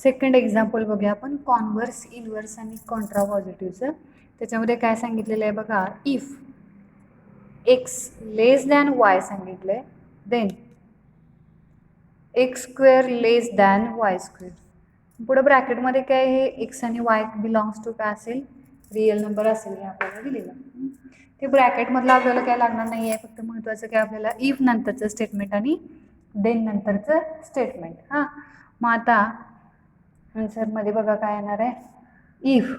Second example बघूया आपण converse, inverse आणि कॉन्ट्रा पॉझिटिव्हचं. त्याच्यामध्ये काय सांगितलेलं आहे बघा, if x less than Y सांगितलं आहे, then x square less than Y square. पुढे ब्रॅकेटमध्ये काय हे एक्स आणि वाय बिलॉंग्स टू काय असेल, रिअल नंबर असेल हे आपल्याला दिलेलं. ते ब्रॅकेटमधलं आपल्याला काय लागणार नाही आहे, फक्त महत्त्वाचं काय आपल्याला इफ नंतरचं स्टेटमेंट आणि देन नंतरचं स्टेटमेंट. हां, मग आता आन्सरमध्ये बघा काय येणार आहे, इफ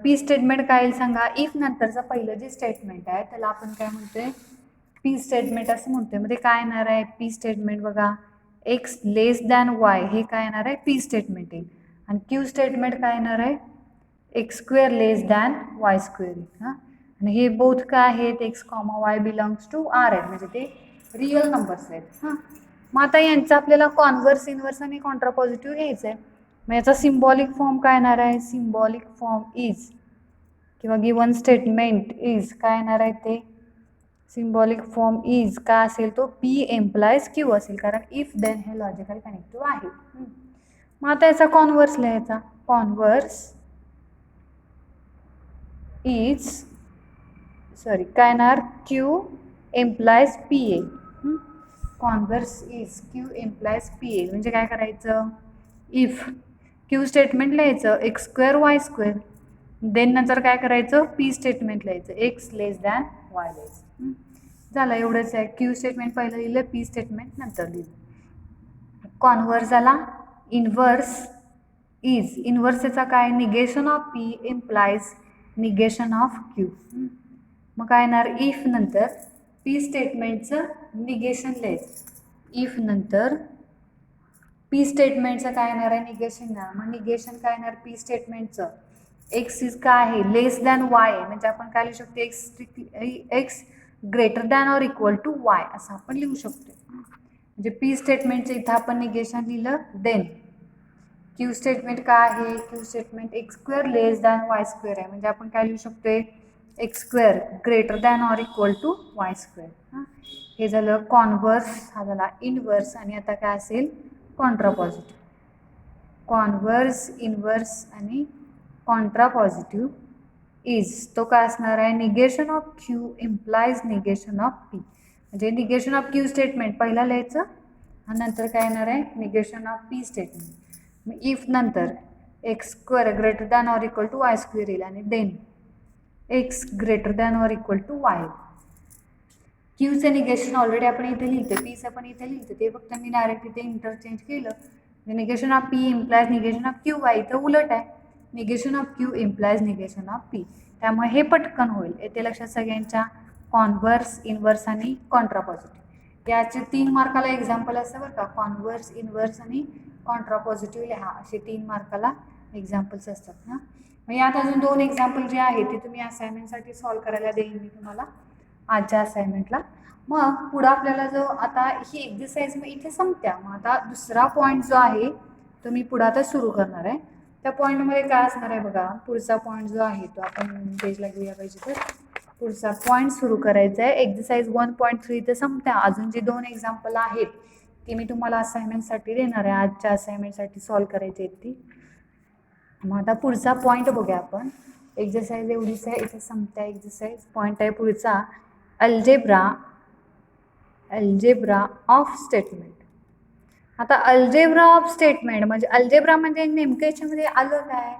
पी स्टेटमेंट काय येईल सांगा. इफ नंतरचं पहिलं जे स्टेटमेंट आहे त्याला आपण काय म्हणतोय, पी स्टेटमेंट असं म्हणतोय. मध्ये काय येणार आहे पी स्टेटमेंट बघा, एक्स लेस दॅन वाय हे काय येणार आहे पी स्टेटमेंट येईल. आणि क्यू स्टेटमेंट काय येणार आहे, X square less than Y square येईल. हां, आणि हे बोथ काय आहेत, X comma Y belongs to R आहेत, म्हणजे ते रिअल नंबर्स आहेत. हां, मग आता यांचं आपल्याला कॉन्व्हर्स, इनव्हर्स आणि कॉन्ट्रा पॉझिटिव्ह घ्यायचं आहे. मग याचा सिम्बॉलिक फॉर्म काय येणार आहे, सिम्बॉलिक फॉर्म इज किंवा गिवन स्टेटमेंट इज काय येणार आहे, ते सिम्बॉलिक फॉर्म इज काय असेल तो पी एम्प्लायज क्यू असेल, कारण इफ देन हे लॉजिकल कनेक्टिव्ह आहे. मग आता याचा कॉन्व्हर्स लिहायचा, कॉन्व्हर्स इज काय येणार, क्यू एम्प्लायज पी ए. Converse is Q implies P ए म्हणजे काय करायचं, इफ क्यू स्टेटमेंट लिहायचं X square Y square, then नंतर काय करायचं पी स्टेटमेंट लिहायचं एक्स लेस दॅन वाय लिहायचं. झालं, एवढंच आहे. क्यू स्टेटमेंट पहिलं लिहिलं, पी स्टेटमेंट नंतर लिहिलं. कॉन्व्हर्स झाला. इनव्हर्स इज, इनव्हर्स याचा काय, negation of P implies negation of Q. मग काय येणार, इफ नंतर पी स्टेटमेंटचं निगेशन लिहायचं, इफ नंतर पी स्टेटमेंटचं काय येणार आहे निगेशन ना, मग निगेशन काय येणार पी स्टेटमेंटचं, एक्स इज काय आहे लेस दॅन वाय आहे, म्हणजे आपण काय लिहू शकतो, X greater than or equal to Y असं आपण लिहू शकतो. म्हणजे पी स्टेटमेंटचं इथं आपण निगेशन लिहिलं. देन क्यू स्टेटमेंट काय आहे, Q statement X square less than Y square आहे, म्हणजे आपण काय लिहू शकतोय, X square greater than or equal to Y square. हां, हे झालं कॉन्व्हर्स, हा झाला इनव्हर्स, आणि आता काय असेल कॉन्ट्रा पॉझिटिव्ह. कॉन्व्हर्स, इनव्हर्स आणि कॉन्ट्रा पॉझिटिव्ह इज तो काय असणार आहे, negation of Q implies negation of P, म्हणजे निगेशन ऑफ क्यू स्टेटमेंट पहिला लिहायचं आणि नंतर काय येणार आहे निगेशन ऑफ पी स्टेटमेंट. मग इफ नंतर X square greater than or equal to Y square येईल आणि then X greater than or equal to Y. क्यूचं निगेशन ऑलरेडी आपण इथे लिहिलं, पीचं पण इथे लिहिलं, ते फक्त मी डायरेक्ट इथे इंटरचेंज केलं. Negation of P implies negation of Q Y, इथं उलट आहे, negation of Q implies negation of P, त्यामुळे हे पटकन होईल. येथे लक्षात सगळ्यांच्या कॉन्व्हर्स, इनव्हर्स आणि कॉन्ट्रा पॉझिटिव्ह. याचे 3 मार्काला एक्झाम्पल असतं बरं का, कॉन्व्हर्स, इनव्हर्स आणि कॉन्ट्रा पॉझिटिव्ह लिहा, असे 3 मार्काला एक्झाम्पल्स असतात. हां, मग यात अजून 2 एक्झाम्पल जे आहेत ते तुम्ही असाइनमेंटसाठी सॉल्व करायला देईन मी तुम्हाला आजच्या असाइनमेंटला. मग पुढं आपल्याला जो आता ही एक्झरसाइज मग इथे संपत्या. मग आता दुसरा पॉईंट जो आहे तो मी पुढं आता सुरू करणार आहे. त्या पॉईंटमध्ये काय असणार आहे बघा, पुढचा पॉईंट जो आहे तो आपण पेजला घेऊया पाहिजे. तर पुढचा पॉईंट सुरू करायचा आहे. एक्झरसाइज 1.3 तर संपत्या. अजून जी 2 एक्झाम्पल आहेत ती मी तुम्हाला असाइनमेंटसाठी देणार आहे, आजच्या असाइनमेंटसाठी सॉल्व करायची आहेत ती. मग आता पुढचा पॉईंट बघूया आपण. एक्झरसाइज एवढीच आहे, इथे संपत्या एक्झरसाइज. पॉईंट आहे पुढचा अल्जेब्रा ऑफ स्टेटमेंट. आता अल्जेब्रा ऑफ स्टेटमेंट म्हणजे अल्जेब्रा म्हणजे नेमकं याच्यामध्ये आलं काय,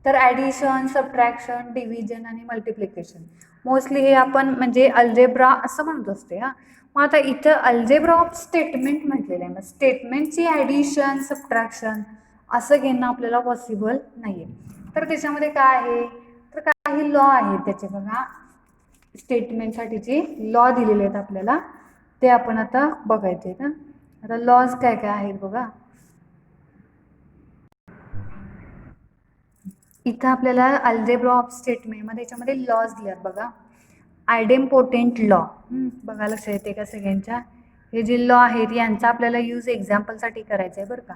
तर ॲडिशन, सबट्रॅक्शन, डिव्हिजन आणि मल्टिप्लिकेशन. मोस्टली हे आपण म्हणजे अल्जेब्रा असं म्हणत असते. हां, मग आता इथं अल्जेब्रा ऑफ स्टेटमेंट म्हटलेलं आहे. मग स्टेटमेंटची ॲडिशन, सबट्रॅक्शन असं घेणं आपल्याला पॉसिबल नाही आहे. तर त्याच्यामध्ये काय आहे, तर काही लॉ आहेत त्याचे बघा, स्टेटमेंटसाठीचे लॉ दिलेले आहेत आपल्याला, ते आपण आता बघायचे आहेत. आता लॉज काय काय आहेत बघा, इथं आपल्याला अल्जेब्रा ऑफ स्टेटमेंटमध्ये याच्यामध्ये लॉज दिल्यात बघा. आयडेम्पोटेंट लॉ, बघा लक्षात येते का सगळ्यांच्या, हे जे लॉ आहेत यांचा आपल्याला यूज एक्झाम्पलसाठी करायचं आहे बरं का.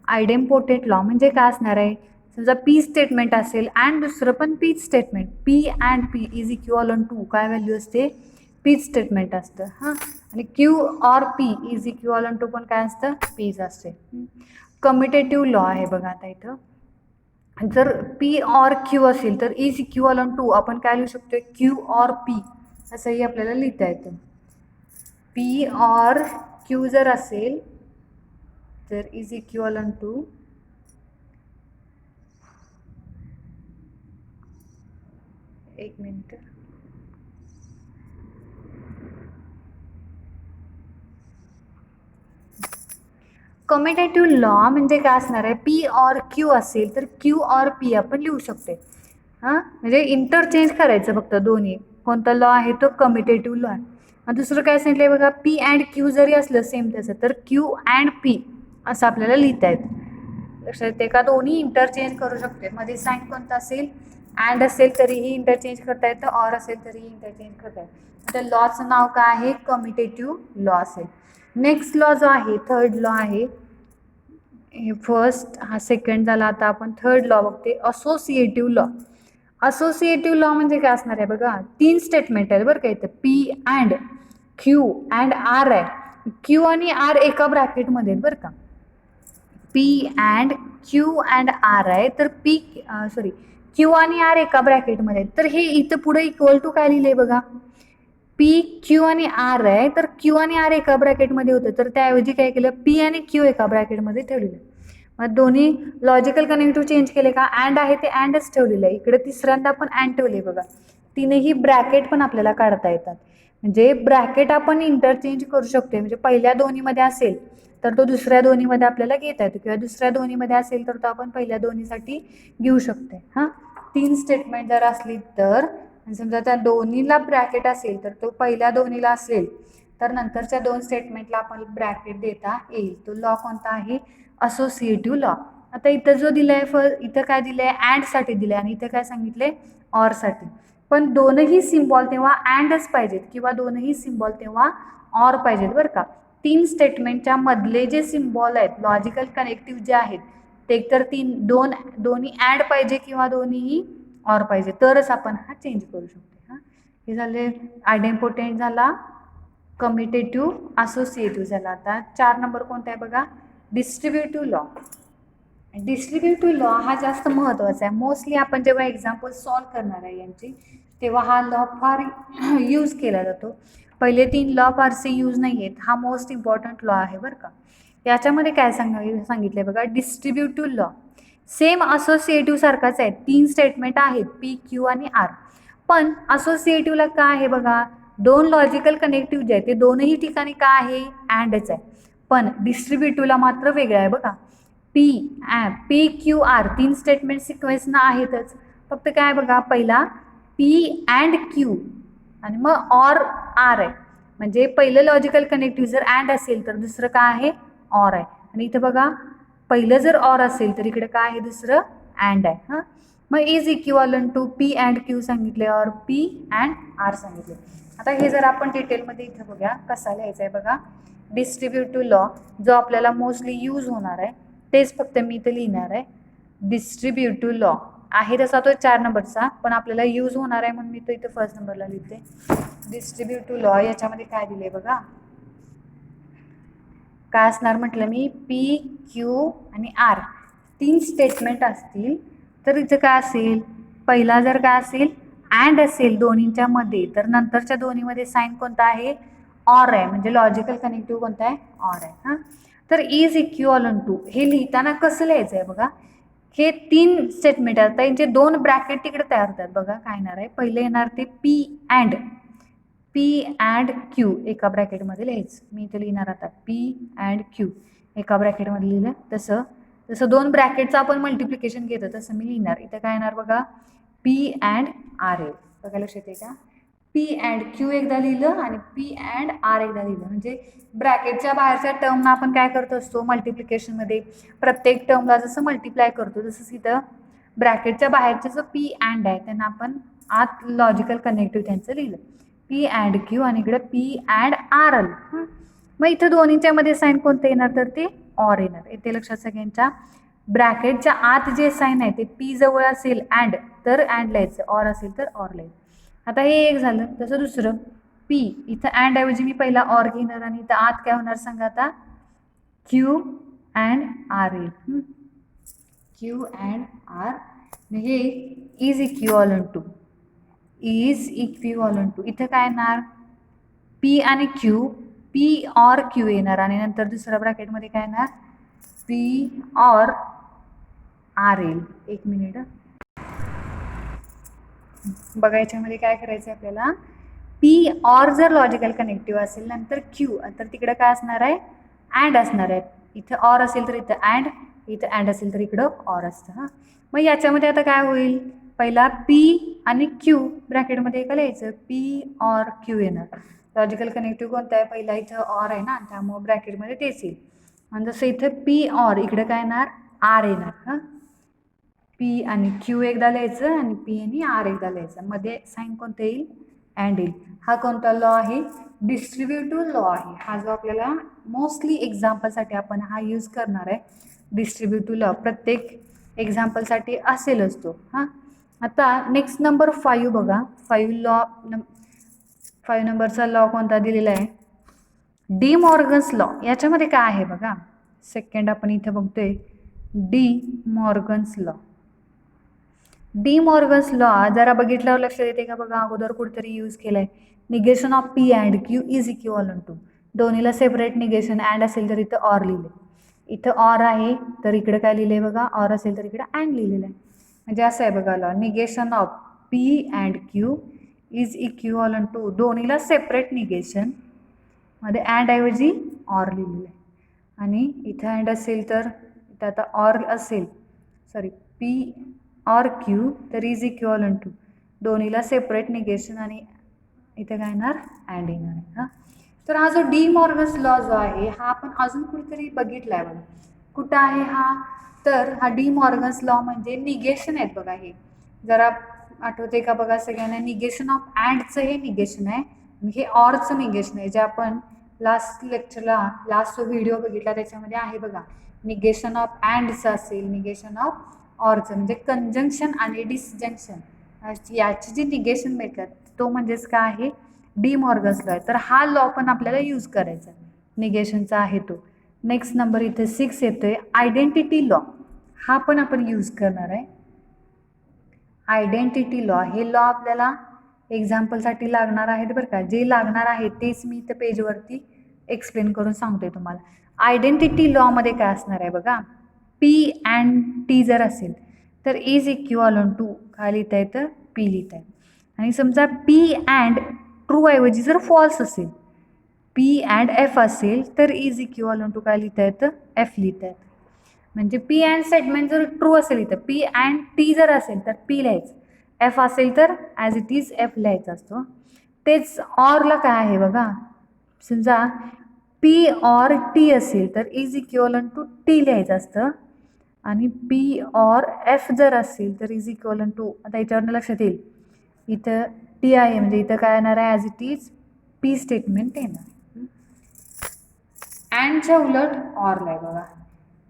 आयडेम्पोटेंट लॉ म्हणजे काय असणार आहे, समजा पी स्टेटमेंट असेल अँड दुसरं पण P statement, P and P is equal to काय व्हॅल्यू असते, पीच स्टेटमेंट असतं हां. आणि Q or P is equivalent to पण काय असतं, पीच असते. कम्युटेटिव्ह लॉ आहे बघा आता इथं. जर पी ऑर क्यू असेल तर इज इक्वॉलंट टू आपण काय लिहू शकतो, क्यू ऑर पी असंही आपल्याला लिहिता येतं. पी ऑर क्यू जर असेल तर इज इक्वॉलंट टू एक मिनिट. कम्युटेटिव्ह लॉ म्हणजे काय असणार आहे, पी ऑर क्यू असेल तर क्यू ऑर पी आपण लिहू शकतो हां. म्हणजे इंटरचेंज करायचं फक्त दोन्ही. कोणता लॉ आहे तो कम्युटेटिव्ह लॉ आहे. आणि दुसरं काय सांगितलं बघा, पी अँड क्यू जरी असलं सेम तसं तर क्यू अँड पी असं आपल्याला लिहिता येतं. लक्षात येते का, दोन्ही इंटरचेंज करू शकते. मध्ये साईन कोणता असेल, अँड असेल तरीही इंटरचेंज करता येतं, ऑर असेल तरीही इंटरचेंज करता येतं. तर लॉचं नाव काय आहे, कम्युटेटिव्ह लॉ असेल. नेक्स्ट लॉ जो आहे, थर्ड लॉ आहे. फर्स्ट हा सेकंड झाला, आता आपण थर्ड लॉ बघते, असोसिएटिव्ह लॉ. असोसिएटिव्ह लॉ म्हणजे काय असणार आहे बघा, 3 स्टेटमेंट आहेत बरं का इथं. P and Q and R आहे. क्यू आणि आर एका ब्रॅकेटमध्ये आहेत बरं का. P and Q and R आहे, तर क्यू आणि आर एका ब्रॅकेटमध्ये आहेत. तर हे इथं पुढे इक्वल टू काय लिहिलंय बघा, पी क्यू आणि आर आहे, तर क्यू आणि आर एका ब्रॅकेटमध्ये होतं, तर त्याऐवजी काय केलं, पी आणि क्यू एका ब्रॅकेटमध्ये ठेवलेलं. मग दोन्ही लॉजिकल कनेक्टिव्ह चेंज केले का, अँड आहे ते अँडच ठेवलेलं आहे. इकडे तिसऱ्यांदा आपण अँड ठेवले बघा. तीनही ब्रॅकेट पण आपल्याला काढता येतात. म्हणजे ब्रॅकेट आपण इंटरचेंज करू शकतो. म्हणजे पहिल्या दोन्हीमध्ये असेल तर तो दुसऱ्या दोन्हीमध्ये आपल्याला घेता येतो, किंवा दुसऱ्या दोन्हीमध्ये असेल तर तो आपण पहिल्या दोन्हीसाठी घेऊ शकतो हां. 3 स्टेटमेंट जर असली तर, समजा त्या दोन्हीला ब्रॅकेट असेल तर तो पहिल्या दोन्हीला असेल तर नंतरच्या 2 स्टेटमेंटला आपण ब्रॅकेट देता येईल. तो लॉ कोणता आहे, असोसिएटिव्ह लॉ. आता इथं जो दिलाय इथं काय दिलंय, अँडसाठी दिलंय, आणि इथं काय सांगितलंय, ऑरसाठी. पण दोनही सिम्बॉल तेव्हा अँडच पाहिजेत, किंवा दोनही सिम्बॉल तेव्हा ऑर पाहिजेत बरं का. 3 स्टेटमेंटच्या मधले जे सिम्बॉल आहेत, लॉजिकल कनेक्टिव्ह जे आहेत, ते एकतर दोन्ही ॲड पाहिजे किंवा दोन्हीही ऑर पाहिजे, तरच आपण हा चेंज करू शकतो हां. हे झाले आयडेम्पोटेंट झाला, कम्युटेटिव्ह, असोसिएटिव्ह झाला. आता 4 नंबर कोणता आहे बघा, डिस्ट्रीब्युटिव्ह लॉ. डिस्ट्रीब्युटिव्ह लॉ हा जास्त महत्त्वाचा आहे. मोस्टली आपण जेव्हा एक्झाम्पल सॉल्व करणार आहे यांची, तेव्हा हा लॉ फार यूज केला जातो. पहिले 3 लॉ फारसे यूज नाही आहेत. हा मोस्ट इम्पॉर्टंट लॉ आहे बरं का. याच्यामध्ये काय सांगितलं बघा, डिस्ट्रीब्युटिव्ह लॉ सेम असोसिएटिव्ह सारखाच आहे. 3 स्टेटमेंट आहेत, पी क्यू आणि आर. पण असोसिएटिव्हला काय आहे बघा, 2 लॉजिकल कनेक्टिव्ह जे आहे ते दोनही ठिकाणी काय आहे, अँडच आहे. पण डिस्ट्रीब्युटिव्हला मात्र वेगळं आहे बघा. पी क्यू आर 3 स्टेटमेंट सिक्वेन्सना आहेतच, फक्त काय बघा, पहिला पी अँड क्यू आणि मग ऑर आर आहे. म्हणजे पहिलं लॉजिकल कनेक्टिव्ह जर अँड असेल तर दुसरं काय आहे, ऑर आहे. आणि इथं बघा, पहिलं जर ऑर असेल तर इकडे काय आहे, दुसरं अँड आहे हां. मग is equivalent to P and Q सांगितले, और पी अँड आर सांगितले. आता हे जर आपण डिटेलमध्ये इथं बघूया कसा लिहायचा आहे बघा. डिस्ट्रीब्युटिव्ह लॉ जो आपल्याला मोस्टली यूज होणार आहे तेच फक्त मी इथं लिहिणार आहे. डिस्ट्रीब्युटिव्ह लॉ आहे तसा तो 4 नंबरचा, पण आपल्याला यूज होणार आहे म्हणून मी तो इथं फर्स्ट नंबरला लिहिते. डिस्ट्रीब्युटिव्ह लॉ याच्यामध्ये काय दिले बघा, काय असणार म्हटलं मी, पी क्यू आणि आर 3 स्टेटमेंट असतील तर इथं काय असेल, पहिला जर काय असेल, अँड असेल दोन्हींच्या मध्ये, तर नंतरच्या दोन्हीमध्ये साईन कोणता आहे, ऑर आहे. म्हणजे लॉजिकल कनेक्टिव्ह कोणता आहे, ऑर आहे हां. तर इज इक्वॉलंट टू हे लिहिताना कसं लिहायचं आहे बघा, हे 3 स्टेटमेंट आहेत. यांचे 2 ब्रॅकेट तिकडे तयार होतात बघा. काय येणार आहे, पहिले येणार ते पी अँड क्यू एका ब्रॅकेटमध्ये लिहायचं. मी इथे लिहिणार आता पी अँड क्यू एका ब्रॅकेटमध्ये लिहिलं. तसं 2 ब्रॅकेटचं आपण मल्टिप्लिकेशन घेतो तसं मी लिहिणार. इथं काय येणार बघा, पी अँड आर आहे बघा, लक्षात येते का. पी अँड क्यू एकदा लिहिलं आणि पी अँड आर एकदा लिहिलं. म्हणजे ब्रॅकेटच्या बाहेरच्या टर्मना आपण काय करत असतो मल्टिप्लिकेशनमध्ये, प्रत्येक टर्मला जसं मल्टिप्लाय करतो तसंच इथं ब्रॅकेटच्या बाहेरचं जो पी अँड आहे त्यांना आपण आत लॉजिकल कनेक्टिव्ह त्यांचं लिहिलं, पी अँड क्यू, आणि इकडे पी अँड आर आलं. मग इथं दोन्हीच्या मध्ये साईन कोणतं येणार, तर ते ऑर येणार. इथे लक्षात सगळ्यांच्या, ब्रॅकेटच्या आत जे साईन आहे ते पी जवळ असेल अँड तर अँड लिहायचं, ऑर असेल तर ऑर लिहायचं. आता हे एक झालं. तसं दुसरं, पी, इथं अँड ऐवजी मी पहिला ऑर घेणार आणि इथं आत काय होणार सांगा आता, क्यू अँड आर येईल. क्यू अँड आर, हे is equivalent to, is equivalent to, इथं काय येणार पी आणि क्यू, पी ऑर क्यू येणार आणि नंतर दुसऱ्या ब्रॅकेटमध्ये काय येणार पी ऑर आर येईल. एक मिनिट बघा, याच्यामध्ये काय करायचं आपल्याला, पी ऑर जर लॉजिकल कनेक्टिव्ह असेल नंतर क्यू, तर तिकडं काय असणार आहे अँड असणार आहे. इथं ऑर असेल तर इथं अँड, इथं अँड असेल तर इकडं ऑर असतं. हां, मग याच्यामध्ये आता काय होईल, पहिला पी आणि क्यू ब्रॅकेटमध्ये एका लिहायचं, पी ऑर क्यू येणार. लॉजिकल कनेक्टिव्ह कोणता आहे, पहिला इथं ऑर आहे ना, त्यामुळे ब्रॅकेटमध्ये तेच येईल. आणि जसं इथं पी ऑर, इकडं काय येणार आर येणार. हां, पी आणि क्यू एकदा लिहायचं आणि पी आणि आर एकदा लिहायचं, मध्ये साईन कोणतं येईल अँड येईल. हा कोणता लॉ आहे, डिस्ट्रीब्युटिव्ह लॉ आहे. हा जो आपल्याला मोस्टली एक्झाम्पलसाठी आपण हा यूज करणार आहे, डिस्ट्रीब्युटिव्ह लॉ प्रत्येक एक्झाम्पलसाठी असेलच तो. हां, आता नेक्स्ट नंबर 5 बघा, 5 नंबरचा लॉ कोणता दिलेला आहे, डी मॉर्गन्स लॉ. याच्यामध्ये काय आहे बघा, सेकंड आपण इथे बघतोय D Morgan's law. D Morgan's law जरा बघितल्यावर लक्षात येते का बघा, अगोदर कुठेतरी यूज केलाय, negation of P and Q is equivalent to, दोन्हीला सेपरेट निगेशन, अँड असेल तर इथं ऑर लिहिले, इथं ऑर आहे तर इकडे काय लिहिले बघा, ऑर असेल तर इकडे अँड लिहिलेलं आहे. म्हणजे असं आहे बघा law, negation of P and Q is equivalent to, दोन्हीला सेपरेट निगेशन मध्ये अँड ऐवजी ऑर लिहिलेलं आहे. आणि इथं अँड असेल तर इथं आता ऑर असेल, सॉरी पी ऑर क्यू तर इज इक्विव्हॅलंट टू, दोन्हीला सेपरेट निगेशन आणि इथे काय येणार अँड येणार आहे. हां, तर हा जो डी मॉर्गन्स लॉ जो आहे हा आपण अजून कुठेतरी बघितला आहे बघा, कुठं आहे हा, तर हा डी मॉर्गन्स लॉ म्हणजे निगेशन आहेत बघा. हे जरा आठवते का बघा सगळ्यांना, निगेशन ऑफ अँडचं हे निगेशन आहे, हे ऑरचं निगेशन आहे, जे आपण लास्ट लेक्चरला लास्ट व्हिडिओ बघितला त्याच्यामध्ये आहे बघा, निगेशन ऑफ अँडचं असेल, निगेशन ऑफ ऑरचं म्हणजे कंजंक्शन आणि डिसजंक्शन याची जी निगेशन मिळतात तो म्हणजेच काय आहे डी मॉर्गन्स लॉ आहे. तर हा लॉ पण आपल्याला यूज करायचा निगेशनचा आहे तो. नेक्स्ट नंबर इथे 6 येतोय आयडेंटिटी लॉ, हा पण आपण यूज करणार आहे. आयडेंटिटी लॉ, हे लॉ आपल्याला एक्झाम्पलसाठी लागणार आहेत बरं का, जे लागणार आहे तेच मी इथं पेजवरती एक्सप्लेन करून सांगतोय तुम्हाला. आयडेंटिटी लॉमध्ये काय असणार आहे बघा, पी अँड टी जर असेल तर इज इक्विव्हॅलंट टू काय लिहिता येतं पी लिहिता येतं. आणि समजा पी अँड ट्रू ऐवजी जर फॉल्स असेल, पी अँड एफ असेल तर इज इक्विव्हॅलंट टू काय लिहिता येतं एफ लिहिता येतं. म्हणजे पी अँड स्टेटमेंट जर ट्रू असेल इथं पी अँड टी जर असेल तर पी लिहायचं, एफ असेल तर ॲज इट इज एफ लिहायचं असतो. तेच ऑरला काय आहे बघा, समजा पी ऑर टी असेल तर इज इक्विव्हॅलंट टू टी लिहायचं असतं, आणि पी ऑर एफ जर असेल तर इज इक्विव्हॅलंट टू, आता याच्यावरनं लक्षात येईल इथं टी आहे म्हणजे इथं काय येणार आहे as it is P statement येणार. अँडच्या उलट ऑरला आहे बघा,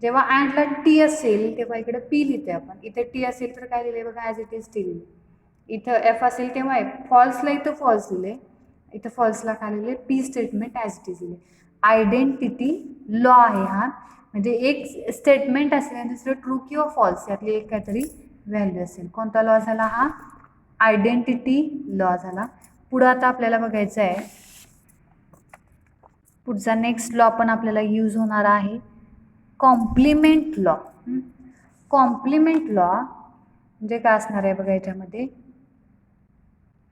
जेव्हा अँडला टी असेल तेव्हा इकडे पी लिहिते आपण, इथे टी असेल तर काय लिहिले बघा ॲज इट इज टी लिहिले, इथं एफ असेल तेव्हा एफ, फॉल्सला इथं फॉल्स लिहिले, इथं फॉल्सला काय लिहिले P statement as it is लिहिले. आयडेंटिटी लॉ आहे हा, म्हणजे एक स्टेटमेंट असेल आणि दुसरं ट्रू किंवा फॉल्स यातली एक काहीतरी व्हॅल्यू असेल. कोणता लॉ झाला हा आयडेंटिटी लॉ झाला. पुढं आता आपल्याला बघायचं आहे, पुढचा नेक्स्ट लॉ पण आपल्याला यूज होणार आहे कॉम्प्लिमेंट लॉ. कॉम्प्लिमेंट लॉ म्हणजे काय असणार आहे बघा याच्यामध्ये,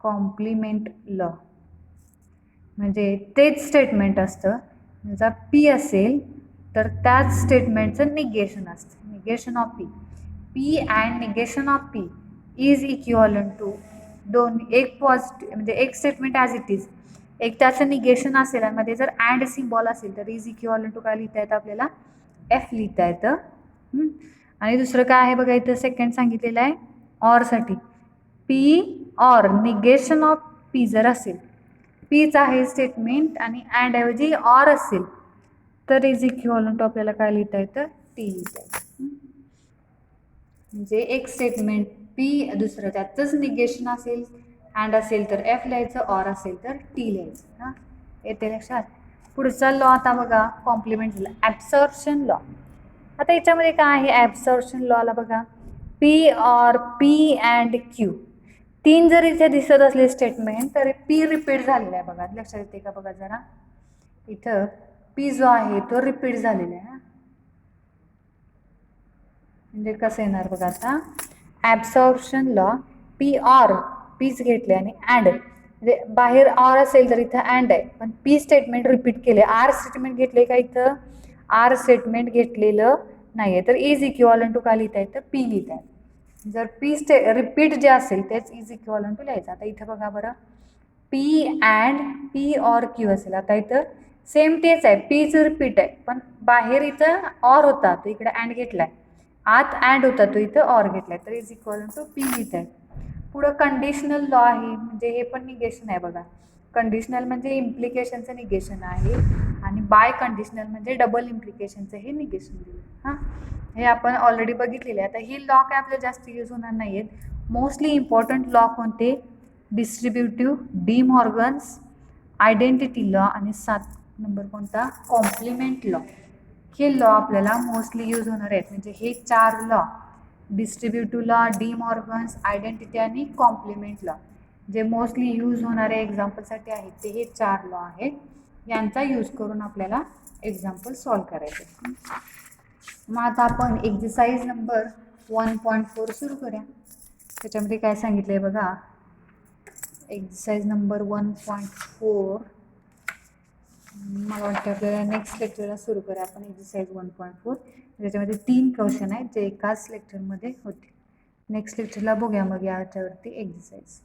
कॉम्प्लिमेंट लॉ म्हणजे तेच स्टेटमेंट असतं, जर पी असेल तर त्याच स्टेटमेंटचं निगेशन असतं, negation of P, P and negation of P is equivalent to, दोन एक पॉझिटिव्ह म्हणजे एक स्टेटमेंट ॲज इट इज, एक त्याचं निगेशन असेल आणि मध्ये जर अँड सिम्बॉल असेल तर इज इक्विव्हॅलंट टू काय लिहिता येतं आपल्याला एफ लिहिता येतं. आणि दुसरं काय आहे बघा इथं सेकंड सांगितलेलं आहे ऑरसाठी, P or negation of P जर असेल, पीच आहे स्टेटमेंट आणि अँड ऐवजी ऑर असेल तर इज इक्विव्हॅलंट टू आपल्याला काय लिहिता येतं टी लिहिता येतं. म्हणजे एक स्टेटमेंट पी दुसरं त्यातच निगेशन असेल अँड असेल तर एफ लिहायचं, ऑर असेल तर टी लिहायचं. हां, येते लक्षात. पुढचा लॉ आता बघा, कॉम्प्लिमेंट झाला, ॲब्सॉर्प्शन लॉ. आता याच्यामध्ये काय आहे ॲब्सॉर्प्शन लॉला बघा, P or P and Q, तीन जर इथे दिसत असले स्टेटमेंट तर पी रिपीट झालेला आहे बघा, लक्षात येते का बघा जरा. इथं पी जो आहे तो रिपीट झालेला आहे. म्हणजे कसं येणार बघा आता, ॲब्सॉर्प्शन लॉ, पी ऑर, पीच घेतले आणि अँड, म्हणजे बाहेर ऑर असेल तर इथं अँड आहे, पण पी स्टेटमेंट रिपीट केले. आर स्टेटमेंट घेतले का इथं, आर स्टेटमेंट घेतलेलं नाही आहे, तर इज इक्वॉलन टू काय लिहिता येतं, पी लिहिता येतं. जर पी रिपीट जे असेल तेच इज इक्वॉलन टू लिहायचं. आता इथं बघा बरं, P and P or Q असेल. आता इथं सेम तेच आहे, पीच रिपीट आहे, पण बाहेर इथं ऑर होता तो इकडे अँड घेतलाय, आत अँड होता तो इथं ऑर घेतलाय, तर इज इक्वॉलन टू पी लिहित आहे. पुढं कंडिशनल लॉ आहे, म्हणजे हे पण निगेशन आहे बघा. कंडिशनल म्हणजे इम्प्लिकेशनचं निगेशन आहे आणि बाय कंडिशनल म्हणजे डबल इम्प्लिकेशनचं हे निगेशन दिलं. हां, हे आपण ऑलरेडी बघितलेले आहे. आता ही लॉ काय आपल्याला जास्त यूज होणार नाही आहेत. मोस्टली इम्पॉर्टंट लॉ कोणते, distributive, D Morgan's, identity law आणि 7 नंबर कोणता, कॉम्प्लिमेंट लॉ. हे लॉ आपल्याला मोस्टली यूज होणार आहेत. म्हणजे हे 4 law, distributive law, D Morgan's, identity आणि कॉम्प्लिमेंट लॉ, जे मोस्टली यूज होणारे एक्झाम्पलसाठी आहेत ते हे 4 लॉ आहेत. यांचा यूज करून आपल्याला एक्झाम्पल सॉल्व करायचे. मग आता आपण एक्झरसाइज नंबर 1.4 सुरू करूया. त्याच्यामध्ये काय सांगितलं आहे बघा, एक्झरसाइज नंबर 1.4. मला वाटतं आपल्याला नेक्स्ट लेक्चरला सुरू करूया आपण एक्झरसाइज 1.4. त्याच्यामध्ये 3 क्वेश्चन आहेत जे एकाच लेक्चरमध्ये होते. नेक्स्ट लेक्चरला बघूया मग याच्यावरती एक्झरसाइज.